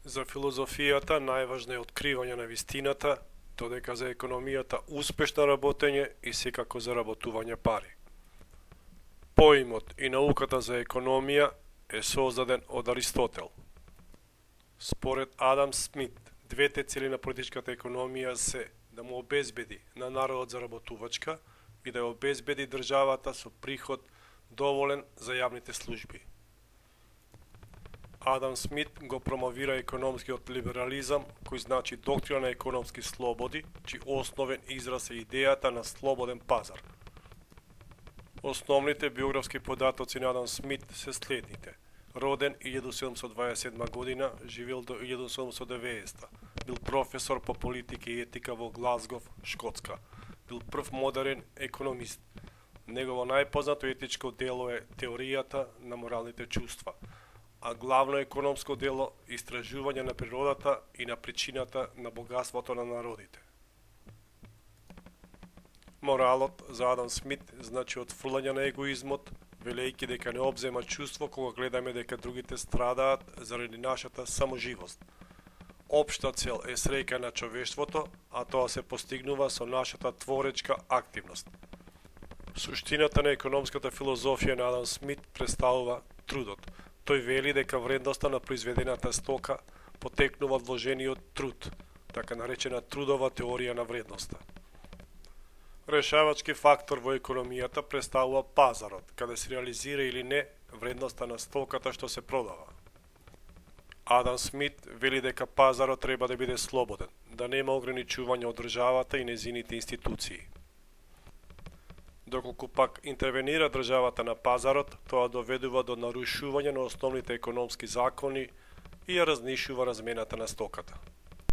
За филозофијата најважно е откривање на вистината, додека за економијата успешно работење и секако заработување пари. Поимот и науката за економија е создаден од Аристотел. Според Адам Смит, двете цели на политичката економија се да му обезбеди на народот заработувачка и да ја обезбеди државата со приход доволен за јавните служби. Адам Смит го промовира економскиот либерализам, кој значи доктрина на економски слободи, чиј основен израз е идејата на слободен пазар. Основните биографски податоци на Адам Смит се следните. Роден 1727 година, живел до 1790. Бил професор по политика и етика во Глазгов, Шкотска. Бил прв модерен економист. Негово најпознато етичко дело е Теоријата на моралните чувства, а главно економско дело Истражување на природата и на причината на богатството на народите. Моралот за Адам Смит значи отфрлање на егоизмот, велејќи дека не обзема чувство кога гледаме дека другите страдаат заради нашата саможивост. Општа цел е среќа на човештвото, а тоа се постигнува со нашата творечка активност. Суштината на економската филозофија на Адам Смит представува трудот. Тој вели дека вредноста на произведената стока потекнува од вложениот труд, така наречена трудова теорија на вредноста. Решавачки фактор во економијата представува пазарот, каде се реализира или не вредноста на стоката што се продава. Адам Смит вели дека пазарот треба да биде слободен, да нема ограничување од државата и незините институции. Доколку пак интервенира државата на пазарот, тоа доведува до нарушување на основните економски закони и ја разнишува размената на стоката.